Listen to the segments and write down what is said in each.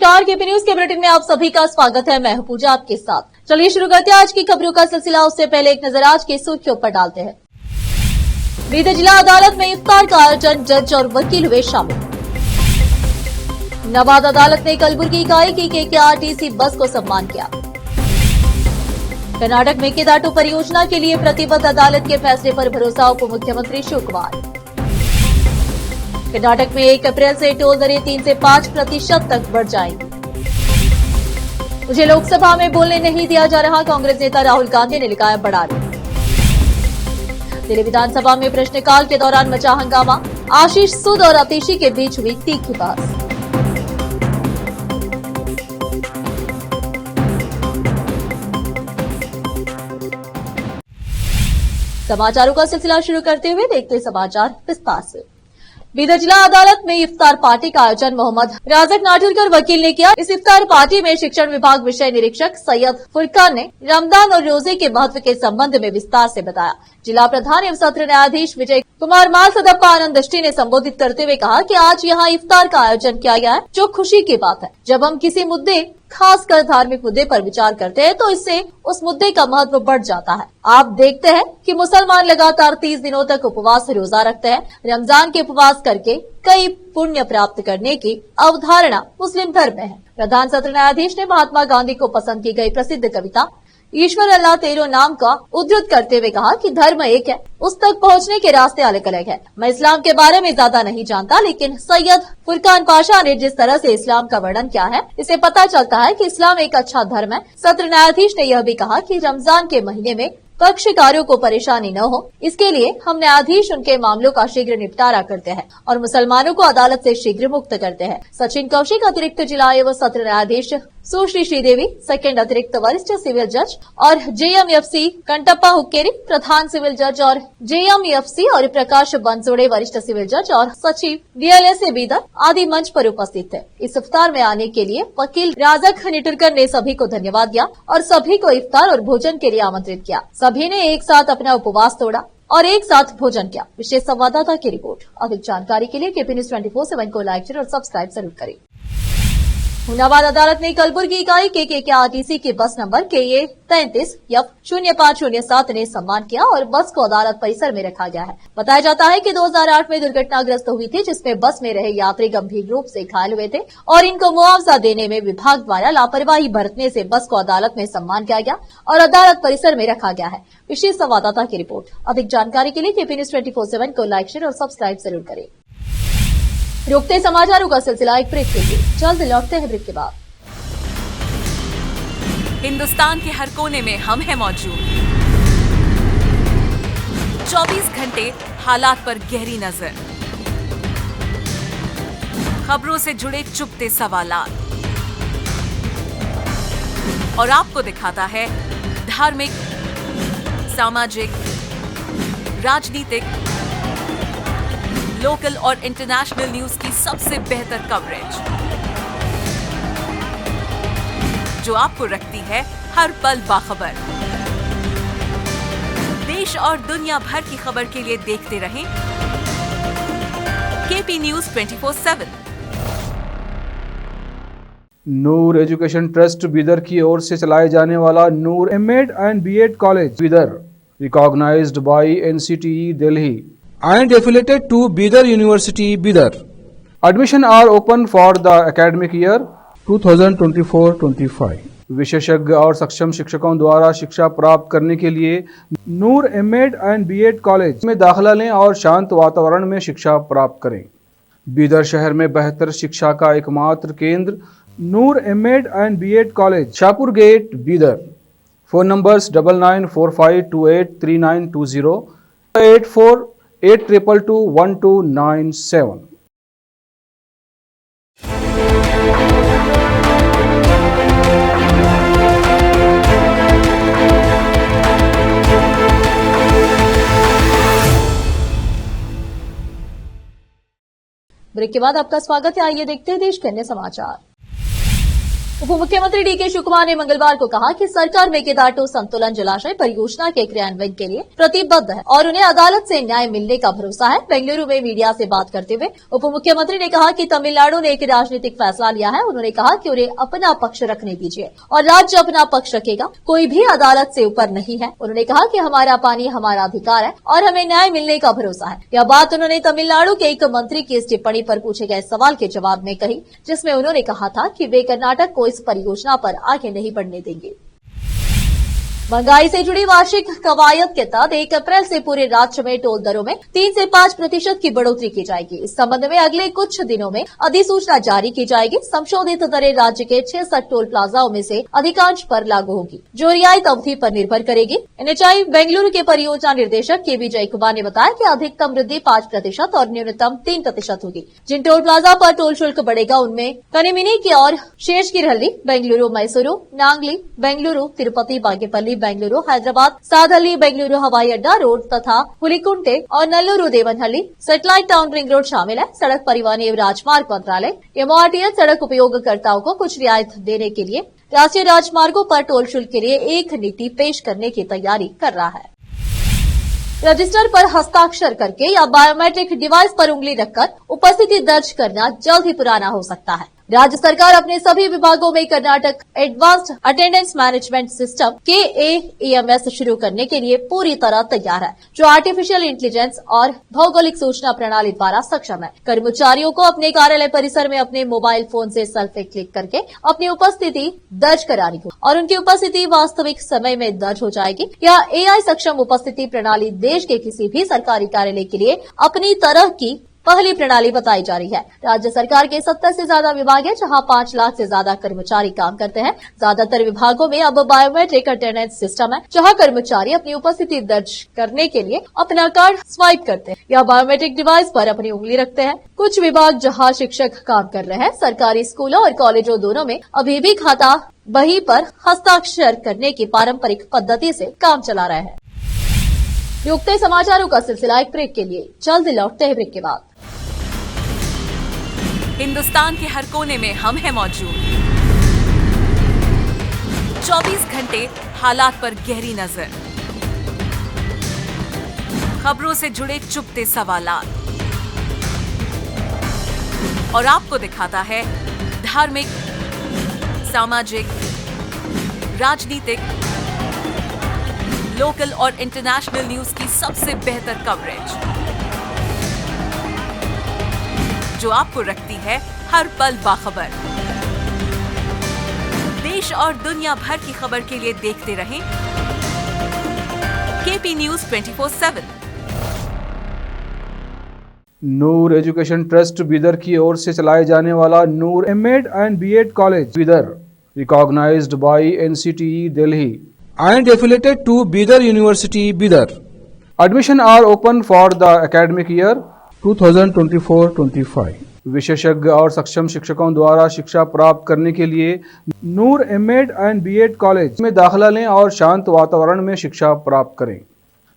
नमस्कार, KP news के bulletin में आप सभी का स्वागत है। मैं हूं पूजा आपके साथ। चलिए शुरू करते हैं आज की खबरों का सिलसिला। उससे पहले एक नजर आज की सुर्खियों पर डालते हैं। बीते जिला अदालत में इफ्तार का आयोजन, जज और वकील हुए शामिल। नवादा अदालत ने कलबुर्गी इकाई की KKRTC बस को सम्मान किया। कर्नाटक में केदाटू परियोजना के लिए प्रतिबद्ध, अदालत के फैसले पर भरोसा, उप मुख्यमंत्री शिव कुमार। कर्नाटक में 1 अप्रैल से टोल दरें 3 से 5% तक बढ़ जाएंगी। मुझे लोकसभा में बोलने नहीं दिया जा रहा, कांग्रेस नेता राहुल गांधी ने लिखा है बड़ा आरोप। दिल्ली विधानसभा में प्रश्नकाल के दौरान मचा हंगामा, आशीष सूद और आतिशी के बीच हुई तीखी बहस। समाचारों का सिलसिला शुरू करते हुए देखते समाचार विस्तार से। बीदर जिला अदालत में इफ्तार पार्टी का आयोजन मोहम्मद राजक नाटुरकर वकील ने किया। इस इफ्तार पार्टी में शिक्षण विभाग विषय निरीक्षक सैयद फुरकान ने रमजान और रोजे के महत्व के संबंध में विस्तार से बताया। जिला प्रधान एवं सत्र न्यायाधीश विजय कुमार माल सदप्पा आनंद दृष्टि ने संबोधित करते हुए कहा कि आज यहाँ इफ्तार का आयोजन किया गया है, जो खुशी की बात है। जब हम किसी मुद्दे, खासकर धार्मिक मुद्दे पर विचार करते हैं तो इससे उस मुद्दे का महत्व बढ़ जाता है। आप देखते हैं कि मुसलमान लगातार 30 दिनों तक उपवास रोजा रखते हैं। रमजान के उपवास करके कई पुण्य प्राप्त करने की अवधारणा मुस्लिम धर्म में है। प्रधान सत्र न्यायाधीश ने महात्मा गांधी को पसंद की गई प्रसिद्ध कविता ईश्वर अल्लाह तेरो नाम का उद्धृत करते हुए कहा कि धर्म एक है, उस तक पहुंचने के रास्ते अलग अलग है। मैं इस्लाम के बारे में ज्यादा नहीं जानता, लेकिन सैयद फुरकान पाशा ने जिस तरह से इस्लाम का वर्णन किया है, इससे पता चलता है कि इस्लाम एक अच्छा धर्म है। सत्र न्यायाधीश ने यह भी कहा कि रमजान के महीने में पक्षकारों को परेशानी न हो, इसके लिए हम न्यायाधीश उनके मामलों का शीघ्र निपटारा करते हैं और मुसलमानों को अदालत से शीघ्र मुक्त करते हैं। सचिन कौशिक अतिरिक्त जिला एवं सत्र न्यायाधीश, सुश्री श्रीदेवी सेकंड अतिरिक्त वरिष्ठ सिविल जज और JMFC कंटप्पा हुक्केरी प्रधान सिविल जज और JMFC और प्रकाश बंसोड़े वरिष्ठ सिविल जज और सचिव DLSA बीदर आदि मंच पर उपस्थित थे। इस इफ्तार में आने के लिए वकील राजक निटुरकर ने सभी को धन्यवाद दिया और सभी को इफ्तार और भोजन के लिए आमंत्रित किया। सभी ने एक साथ अपना उपवास तोड़ा और एक साथ भोजन किया। विशेष संवाददाता की रिपोर्ट। अधिक जानकारी के लिए केपी न्यूज 24/7 को लाइक, शेयर और सब्सक्राइब जरूर करें। नवादा अदालत ने कलबुर्गी इकाई के KKRTC के बस नंबर KA 33F0507 ने सम्मान किया और बस को अदालत परिसर में रखा गया है। बताया जाता है कि 2008 में दुर्घटनाग्रस्त हुई थी, जिसमें बस में रहे यात्री गंभीर रूप से घायल हुए थे और इनको मुआवजा देने में विभाग द्वारा लापरवाही बरतने से बस को अदालत में सम्मान किया गया और अदालत परिसर में रखा गया है। विशेष संवाददाता की रिपोर्ट। अधिक जानकारी के लिए केपी न्यूज 24/7 को लाइक, शेयर और सब्सक्राइब जरूर करें। रुकते समाचारों का सिलसिला एक ब्रेक के लिए, जल्द लौटते हैं ब्रेक के बाद। हिंदुस्तान के हर कोने में हम हैं मौजूद। 24 घंटे हालात पर गहरी नजर, खबरों से जुड़े चुपते सवालात और आपको दिखाता है धार्मिक, सामाजिक, राजनीतिक, लोकल और इंटरनेशनल न्यूज की सबसे बेहतर कवरेज, जो आपको रखती है हर पल बाखबर। देश और दुनिया भर की खबर के लिए देखते रहें KP news 24/7। Noor education trust Bidar की ओर से चलाए जाने वाला Noor M.Ed and B.Ed college Bidar, recognised by NCTE Delhi and affiliated to Bidar University, Bidar. Admission are open for the academic year 2024-25. विशेषज्ञ और सक्षम शिक्षकों द्वारा शिक्षा प्राप्त करने के लिए नूर M.Ed and B.Ed कॉलेज में दाखिला लें और शांत वातावरण में शिक्षा प्राप्त करें। बीदर शहर में बेहतर शिक्षा का एकमात्र केंद्र Noor M.Ed and B.Ed college, Shahpur gate, Bidar. Phone numbers 9945283920, 8482221297। Break के बाद आपका स्वागत है। आइए देखते हैं देश के अन्य समाचार। उप मुख्यमंत्री डीके शिव कुमार ने मंगलवार को कहा कि सरकार मेकेदाटू संतुलन जलाशय परियोजना के क्रियान्वयन के लिए प्रतिबद्ध है और उन्हें अदालत से न्याय मिलने का भरोसा है। बेंगलुरु में मीडिया से बात करते हुए उप मुख्यमंत्री ने कहा कि तमिलनाडु ने एक राजनीतिक फैसला लिया है। उन्होंने कहा कि उन्हें अपना पक्ष रखने दीजिए और राज्य अपना पक्ष रखेगा, कोई भी अदालत से ऊपर नहीं है। उन्होंने कहा कि हमारा पानी हमारा अधिकार है और हमें न्याय मिलने का भरोसा है। यह बात उन्होंने तमिलनाडु के एक मंत्री की इस टिप्पणी पर पूछे गए सवाल के जवाब में कही, जिसमें उन्होंने कहा था कि वे कर्नाटक को इस परियोजना पर आगे नहीं बढ़ने देंगे। महंगाई से जुड़ी वार्षिक कवायद के तहत 1 अप्रैल से पूरे राज्य में टोल दरों में 3 से 5% की बढ़ोतरी की जाएगी। इस संबंध में अगले कुछ दिनों में अधिसूचना जारी की जाएगी। संशोधित दरें राज्य के 66 टोल प्लाजाओं में से अधिकांश पर लागू होगी, जो रियायत अवधि पर निर्भर करेगी। एनएचआई बेंगलुरु के परियोजना निदेशक के विजय कुमार ने बताया कि अधिकतम वृद्धि 5% और न्यूनतम 3% होगी। जिन टोल प्लाजा पर टोल शुल्क बढ़ेगा उनमें कनिमिनी की और शेषगिरहल्ली, बेंगलुरु मैसूरू, नांगली, बेंगलुरु तिरुपति, बागेपल्ली, बेंगलुरु हैदराबाद, सादहल्ली, बेंगलुरु हवाई अड्डा रोड तथा हुलिकुंटे और Nalluru Devanahalli satellite town ring road शामिल है। सड़क परिवहन एवं राजमार्ग मंत्रालय एमआरटीएल सड़क उपयोगकर्ताओं को कुछ रियायत देने के लिए राष्ट्रीय राजमार्गों पर टोल शुल्क के लिए एक नीति पेश करने की तैयारी कर रहा है। रजिस्टर पर हस्ताक्षर करके या बायोमेट्रिक डिवाइस पर उंगली रखकर उपस्थिति दर्ज करना जल्द ही पुराना हो सकता है। राज्य सरकार अपने सभी विभागों में Karnataka advanced attendance management system KAEMS शुरू करने के लिए पूरी तरह तैयार है, जो आर्टिफिशियल इंटेलिजेंस और भौगोलिक सूचना प्रणाली द्वारा सक्षम है। कर्मचारियों को अपने कार्यालय परिसर में अपने मोबाइल फोन से सेल्फी क्लिक करके अपनी उपस्थिति दर्ज करानी होगी और उनकी उपस्थिति वास्तविक समय में दर्ज हो जाएगी। यह AI सक्षम उपस्थिति प्रणाली देश के किसी भी सरकारी कार्यालय के लिए अपनी तरह की पहली प्रणाली बताई जा रही है। राज्य सरकार के 70 से ज्यादा विभाग है, जहां 5 लाख से ज्यादा कर्मचारी काम करते हैं। ज्यादातर विभागों में अब बायोमेट्रिक अटेंडेंस सिस्टम है, जहां कर्मचारी अपनी उपस्थिति दर्ज करने के लिए अपना कार्ड स्वाइप करते हैं या बायोमेट्रिक डिवाइस पर अपनी उंगली रखते हैं। कुछ विभाग जहां शिक्षक काम कर रहे हैं, सरकारी स्कूलों और कॉलेजों दोनों में अभी भी खाता बही पर हस्ताक्षर करने की पारंपरिक पद्धति से काम चला रहे हैं। युक्त समाचारों का सिलसिला एक ब्रेक के लिए, जल्द लौटते हैं ब्रेक के बाद। हिंदुस्तान के हर कोने में हम हैं मौजूद। 24 घंटे हालात पर गहरी नजर, खबरों से जुड़े चुपते सवालात और आपको दिखाता है धार्मिक, सामाजिक, राजनीतिक, लोकल और इंटरनेशनल न्यूज की सबसे बेहतर कवरेज, जो आपको रखती है हर पल बाखबर। देश और दुनिया भर की खबर के लिए देखते रहें KP News 24/7। Noor education trust Bidar की ओर से चलाए जाने वाला Noor MEd and BEd college Bidar, recognised by NCTE Delhi and affiliated to Bidar University, Bidar. Admission are open for the academic year 2024-25. विशेषज्ञ और सक्षम शिक्षकों द्वारा शिक्षा प्राप्त करने के लिए नूर एमएड एंड बीएड कॉलेज में दाखिला लें और शांत वातावरण में शिक्षा प्राप्त करें।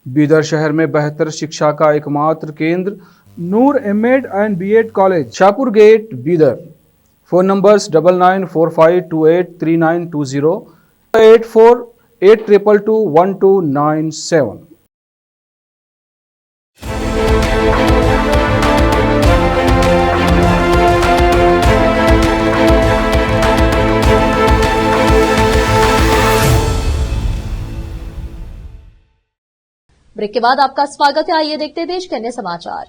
बीदर शहर में बेहतर शिक्षा का एकमात्र केंद्र Noor MEd and BEd college, Shahpur gate, Bidar. Phone numbers 9945283920, 8482221297। Break के बाद आपका स्वागत है। आइए देखते हैं देश के अन्य समाचार।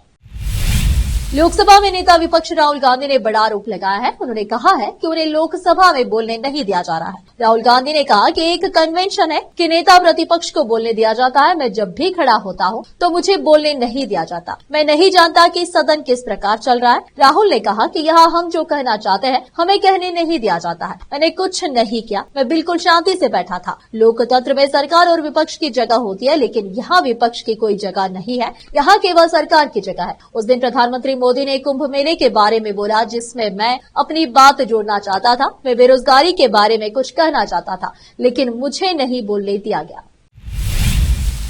लोकसभा में नेता विपक्ष राहुल गांधी ने बड़ा आरोप लगाया है। उन्होंने कहा है कि उन्हें लोकसभा में बोलने नहीं दिया जा रहा है। राहुल गांधी ने कहा कि एक कन्वेंशन है कि नेता प्रतिपक्ष को बोलने दिया जाता है। मैं जब भी खड़ा होता हूं तो मुझे बोलने नहीं दिया जाता। मैं नहीं जानता कि सदन किस प्रकार चल रहा है। राहुल ने कहा कि यहाँ हम जो कहना चाहते हैं हमें कहने नहीं दिया जाता है। मैंने कुछ नहीं किया, मैं बिल्कुल शांति से बैठा था। लोकतंत्र में सरकार और विपक्ष की जगह होती है, लेकिन यहाँ विपक्ष की कोई जगह नहीं है। यहाँ केवल सरकार की जगह है। उस दिन प्रधानमंत्री मोदी ने कुंभ मेले के बारे में बोला, जिसमें मैं अपनी बात जोड़ना चाहता था। मैं बेरोजगारी के बारे में कुछ कहना चाहता था, लेकिन मुझे नहीं बोलने दिया गया।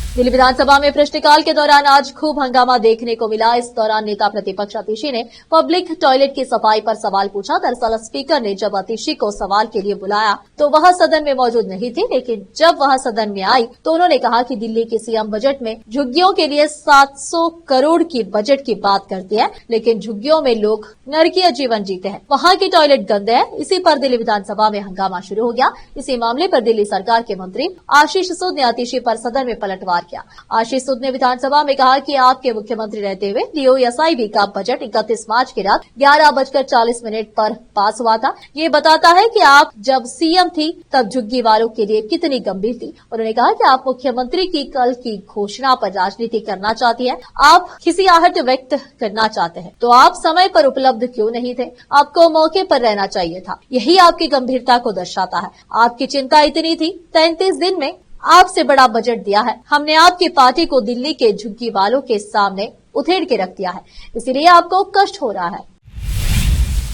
दिल्ली विधानसभा में प्रश्नकाल के दौरान आज खूब हंगामा देखने को मिला। इस दौरान नेता प्रतिपक्ष अतिशी ने पब्लिक टॉयलेट की सफाई पर सवाल पूछा। दरअसल स्पीकर ने जब अतिशी को सवाल के लिए बुलाया तो वह सदन में मौजूद नहीं थी, लेकिन जब वह सदन में आई तो उन्होंने कहा कि दिल्ली के सीएम बजट में झुग्गियों के लिए 700 करोड़ की बजट की बात करती है, लेकिन झुग्गियों में लोग नरकीय जीवन जीते हैं, वहाँ की टॉयलेट गंदे है। इसी पर दिल्ली विधानसभा में हंगामा शुरू हो गया। इसी मामले पर दिल्ली सरकार के मंत्री आशीष सूद ने अतिशी पर सदन में पलटवार किया। आशीष सूद ने विधानसभा में कहा कि आपके मुख्यमंत्री रहते हुए DOSIB का बजट 31 मार्च की रात 11:40 पर पास हुआ था। ये बताता है कि आप जब सीएम थी तब झुग्गी वालों के लिए कितनी गंभीर थी। उन्होंने कहा कि आप मुख्यमंत्री की कल की घोषणा पर राजनीति करना चाहती है, आप खिसियाहट व्यक्त करना चाहते हैं, तो आप समय पर उपलब्ध क्यों नहीं थे? आपको मौके पर रहना चाहिए था। यही आपकी गंभीरता को दर्शाता है। आपकी चिंता इतनी थी, 33 दिन में आपसे बड़ा बजट दिया है। हमने आपकी पार्टी को दिल्ली के झुग्गी वालों के सामने उधेड़ के रख दिया है, इसीलिए आपको कष्ट हो रहा है।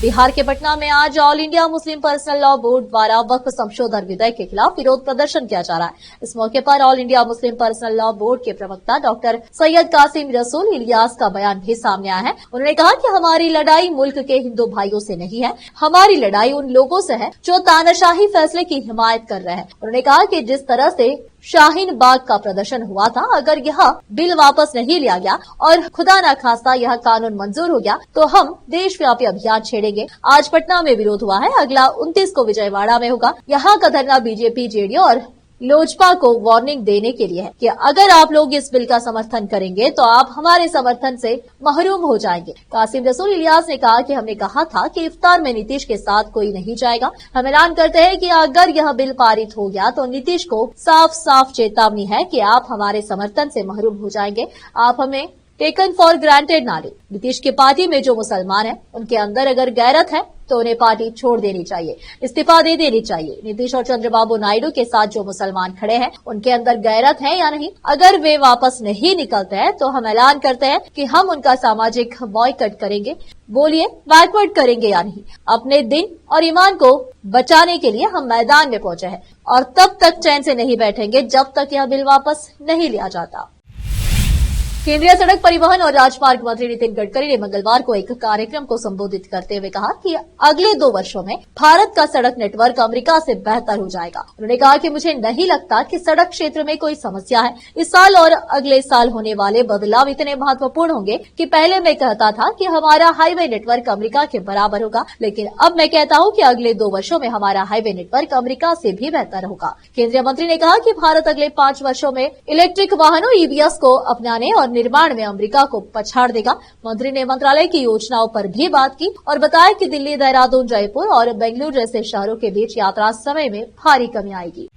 बिहार के पटना में आज all India Muslim personal law board द्वारा वक्फ संशोधन विधेयक के खिलाफ विरोध प्रदर्शन किया जा रहा है। इस मौके पर all India Muslim personal law board के प्रवक्ता डॉक्टर सैयद कासिम रसूल इलियास का बयान भी सामने आया है। उन्होंने कहा कि हमारी लड़ाई मुल्क के हिंदू भाइयों से नहीं है, हमारी लड़ाई उन लोगों से है जो तानाशाही फैसले की हिमायत कर रहे हैं। उन्होंने कहा कि जिस तरह से शाहीन बाग का प्रदर्शन हुआ था, अगर यह बिल वापस नहीं लिया गया और खुदा न खास्ता यह कानून मंजूर हो गया तो हम देशव्यापी अभियान छेड़ेंगे। आज पटना में विरोध हुआ है, अगला 29 को विजयवाड़ा में होगा। यहाँ का धरना बीजेपी, जेडीयू और लोजपा को वार्निंग देने के लिए है कि अगर आप लोग इस बिल का समर्थन करेंगे तो आप हमारे समर्थन से महरूम हो जाएंगे। कासिम रसूल इलियास ने कहा कि हमने कहा था कि इफ्तार में नीतीश के साथ कोई नहीं जाएगा। हम ऐलान करते हैं कि अगर यह बिल पारित हो गया तो नीतीश को साफ साफ चेतावनी है कि आप हमारे समर्थन से महरूम हो जाएंगे। आप हमें टेकन फॉर ग्रांटेड ना ले। नीतीश की पार्टी में जो मुसलमान है उनके अंदर अगर गैरत है तो उन्हें पार्टी छोड़ देनी चाहिए, इस्तीफा दे देनी चाहिए। नीतीश और चंद्रबाबू नायडू के साथ जो मुसलमान खड़े हैं उनके अंदर गैरत है या नहीं? अगर वे वापस नहीं निकलते हैं तो हम ऐलान करते हैं कि हम उनका सामाजिक बॉयकॉट करेंगे। बोलिए, बैकवर्ड करेंगे या नहीं? अपने दिन और ईमान को बचाने के लिए हम मैदान में पहुंचे हैं और तब तक चैन से नहीं बैठेंगे जब तक यह बिल वापस नहीं लिया जाता। केंद्रीय सड़क परिवहन और राजमार्ग मंत्री नितिन गडकरी ने मंगलवार को एक कार्यक्रम को संबोधित करते हुए कहा कि अगले 2 वर्षों में भारत का सड़क नेटवर्क अमेरिका से बेहतर हो जाएगा। उन्होंने कहा कि मुझे नहीं लगता कि सड़क क्षेत्र में कोई समस्या है। इस साल और अगले साल होने वाले बदलाव इतने महत्वपूर्ण होंगे कि पहले मैं कहता था कि हमारा हाईवे नेटवर्क अमेरिका के बराबर होगा, लेकिन अब मैं कहता हूं कि अगले 2 वर्षों में हमारा हाईवे नेटवर्क अमेरिका से भी बेहतर होगा। केंद्रीय मंत्री ने कहा कि भारत अगले 5 वर्षों में इलेक्ट्रिक वाहनों EVs को अपनाने और निर्माण में अमेरिका को पछाड़ देगा। मंत्री ने मंत्रालय की योजनाओं पर भी बात की और बताया कि दिल्ली, देहरादून, जयपुर और बेंगलुरु जैसे शहरों के बीच यात्रा समय में भारी कमी आएगी।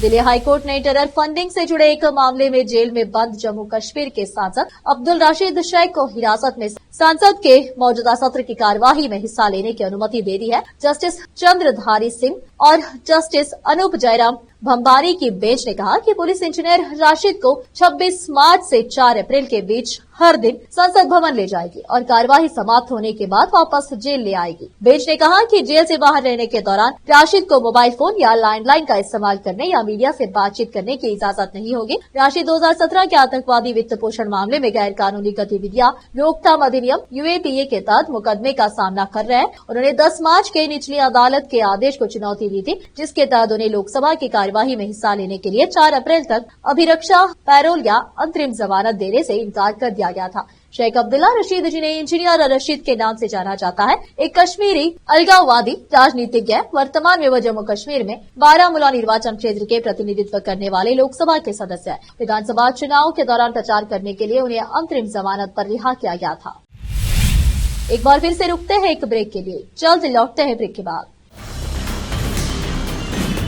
दिल्ली हाईकोर्ट ने टेरर फंडिंग से जुड़े एक मामले में जेल में बंद जम्मू कश्मीर के सांसद अब्दुल राशिद शेख को हिरासत में संसद के मौजूदा सत्र की कार्यवाही में हिस्सा लेने की अनुमति दे दी है। जस्टिस चंद्रधारी सिंह और जस्टिस अनूप जयराम भंबारी की बेंच ने कहा कि पुलिस इंजीनियर राशिद को 26 मार्च से 4 अप्रैल के बीच हर दिन संसद भवन ले जाएगी और कार्यवाही समाप्त होने के बाद वापस जेल ले आएगी। बेंच ने कहा कि जेल से बाहर रहने के दौरान राशिद को मोबाइल फोन या लैंडलाइन का इस्तेमाल करने या मीडिया से बातचीत करने की इजाजत नहीं होगी। राशिद 2017 के आतंकवादी वित्त पोषण मामले में गैर कानूनी गतिविधियां रोकथाम अधिनियम UAPA के तहत मुकदमे का सामना कर रहे हैं। उन्होंने 10 मार्च के निचली अदालत के आदेश को चुनौती दी थी, जिसके तहत उन्हें लोकसभा की कार्यवाही में हिस्सा लेने के लिए 4 अप्रैल तक अभिरक्षा, पैरोल या अंतरिम जमानत देने से इनकार कर दिया गया था। शेख अब्दुल्ला रशीद, जिन्हें इंजीनियर रशीद के नाम से जाना जाता है, एक कश्मीरी अलगाववादी राजनीतिज्ञ है। वर्तमान में वह जम्मू कश्मीर में बारामूला निर्वाचन क्षेत्र के प्रतिनिधित्व करने वाले लोकसभा के सदस्य है। विधानसभा चुनाव के दौरान प्रचार करने के लिए उन्हें अंतरिम जमानत पर रिहा किया गया था। एक बार फिर से रुकते हैं एक ब्रेक के लिए, जल्द लौटते हैं ब्रेक के बाद।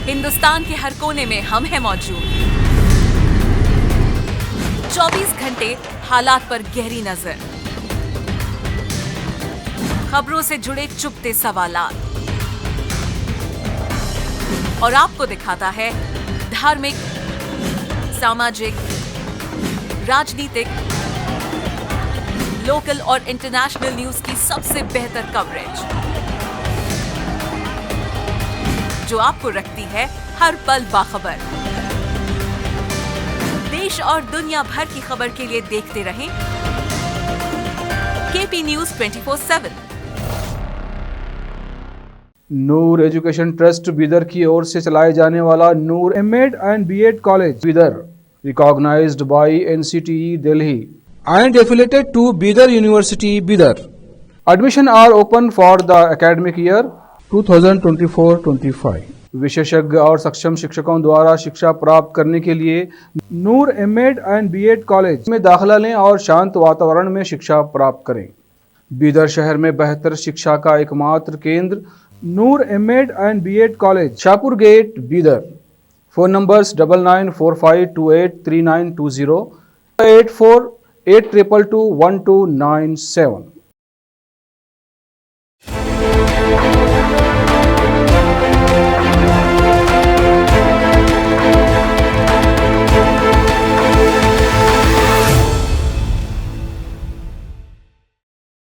हिंदुस्तान के हर कोने में हम हैं मौजूद। 24 घंटे हालात पर गहरी नजर, खबरों से जुड़े चुपते सवालात और आपको दिखाता है धार्मिक, सामाजिक, राजनीतिक, लोकल और इंटरनेशनल न्यूज की सबसे बेहतर कवरेज, जो आपको रखती है हर पल बाखबर। देश और दुनिया भर की खबर के लिए देखते रहें KP news 24/7। Noor education trust Bidar की ओर से चलाए जाने वाला Noor MEd and BEd college Bidar recognised by NCTE Delhi and affiliated to Bidar University, Bidar, admission are open for the academic year 2024-25. विशेषज्ञ और सक्षम शिक्षकों द्वारा शिक्षा प्राप्त करने के लिए नूर एमएड एंड बीएड कॉलेज में दाखिला लें और शांत वातावरण में शिक्षा प्राप्त करें। बीदर शहर में बेहतर शिक्षा का एकमात्र केंद्र Noor MEd and BEd college, Shahpur gate, Bidar. Phone numbers 9945283920, 8482221297।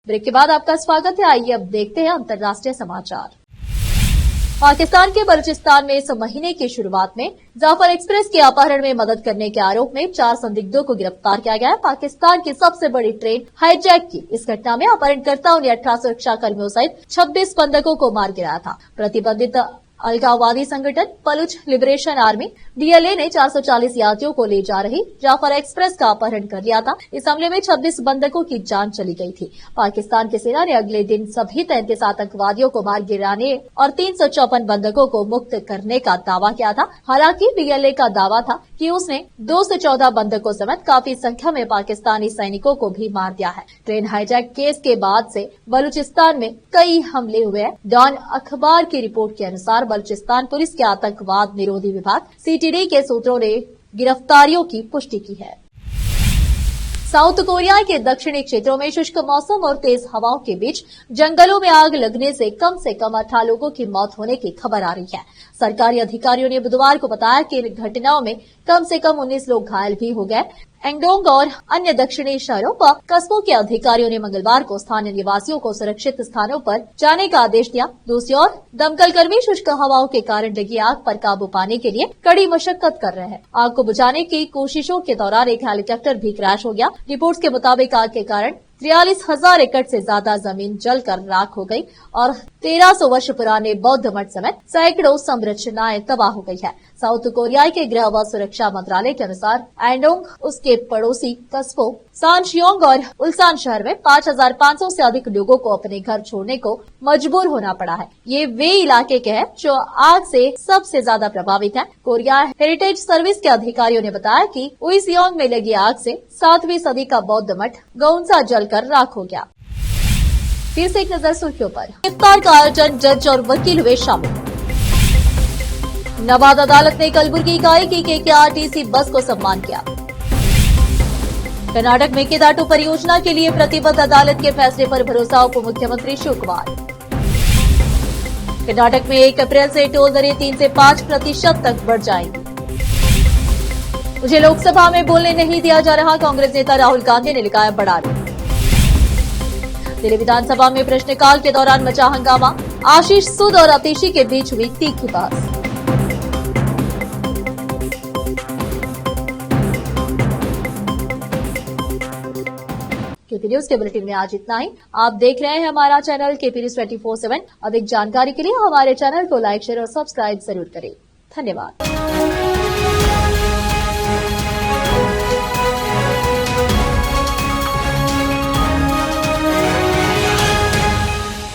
Break के बाद आपका स्वागत है। आइए अब देखते हैं अंतर्राष्ट्रीय समाचार। पाकिस्तान के बलूचिस्तान में इस महीने की शुरुआत में जाफर एक्सप्रेस के अपहरण में मदद करने के आरोप में 4 संदिग्धों को गिरफ्तार किया गया है। पाकिस्तान की सबसे बड़ी ट्रेन हाईजैक की इस घटना में अपहरणकर्ताओं ने 18 सुरक्षा कर्मियों सहित 26 बंधकों को मार गिराया था। प्रतिबंधित अलगाववादी संगठन बलूच लिबरेशन आर्मी DLA ने 440 यात्रियों को ले जा रही जाफर एक्सप्रेस का अपहरण कर लिया था। इस हमले में 26 बंधकों की जान चली गई थी। पाकिस्तान की सेना ने अगले दिन सभी 33 आतंकवादियों को मार गिराने और 354 बंधकों को मुक्त करने का दावा किया था। हालांकि DLA का दावा था कि उसने 2 से 14 बंधकों समेत काफी संख्या में पाकिस्तानी सैनिकों को भी मार दिया है। ट्रेन हाईजैक केस के बाद से बलूचिस्तान में कई हमले हुए हैं। डॉन अखबार की रिपोर्ट के अनुसार बलूचिस्तान पुलिस के आतंकवाद निरोधी विभाग CTD के सूत्रों ने गिरफ्तारियों की पुष्टि की है। साउथ कोरिया के दक्षिणी क्षेत्रों में शुष्क मौसम और तेज हवाओं के बीच जंगलों में आग लगने से कम 18 लोगों की मौत होने की खबर आ रही है। सरकारी अधिकारियों ने बुधवार को बताया कि इन घटनाओं में कम से कम 19 लोग घायल भी हो गए। एंगडोंग और अन्य दक्षिणी शहरों व कस्बों के अधिकारियों ने मंगलवार को स्थानीय निवासियों को सुरक्षित स्थानों पर जाने का आदेश दिया। दूसरी ओर दमकल कर्मी शुष्क हवाओं के कारण लगी आग पर काबू पाने के लिए कड़ी मशक्कत कर रहे हैं। आग को बुझाने की कोशिशों के दौरान एक हेलीकॉप्टर भी क्रैश हो गया। रिपोर्ट्स के मुताबिक आग के कारण 43,000 एकड़ से ज्यादा जमीन जलकर राख हो गई और 1300 वर्ष पुराने बौद्ध मठ समेत सैकड़ों संरचनाएं तबाह हो गई है। साउथ कोरिया के गृह व सुरक्षा मंत्रालय के अनुसार एंडोंग, उसके पड़ोसी कस्बों सांशियोंग और उल्सान शहर में 5,500 से अधिक लोगों को अपने घर छोड़ने को मजबूर होना पड़ा है। ये वे इलाके के हैं जो आग से सबसे ज्यादा प्रभावित हैं। कोरिया हेरिटेज सर्विस के अधिकारियों ने बताया कि उइसियोंग में लगी आग से 7वीं सदी का बौद्ध मठ गौंसा जलकर राख हो गया। फिर से एक नजर सुर्खियों पर। इफ्तार का आयोजन, जज और वकील हुए शामिल। नवादा अदालत ने कलबुर्गी इकाई की KKRTC बस को सम्मान किया। कर्नाटक में केदाटू परियोजना के लिए प्रतिबद्ध, अदालत के फैसले पर भरोसा, उप मुख्यमंत्री शिव कुमार। कर्नाटक में 1 अप्रैल से टोल दरें 3 से 5% तक बढ़ जाएंगी। मुझे लोकसभा में बोलने नहीं दिया जा रहा, कांग्रेस नेता राहुल गांधी ने लिखा है बड़ा आरोप। दिल्ली विधानसभा में प्रश्नकाल के दौरान मचा हंगामा, आशीष सूद और आतिशी के बीच हुई तीखी बहस। केपी न्यूज के बुलेटिन में आज इतना ही। आप देख रहे हैं हमारा चैनल केपी न्यूज 24/7। अधिक जानकारी के लिए हमारे चैनल को लाइक, शेयर और सब्सक्राइब जरूर करें। धन्यवाद।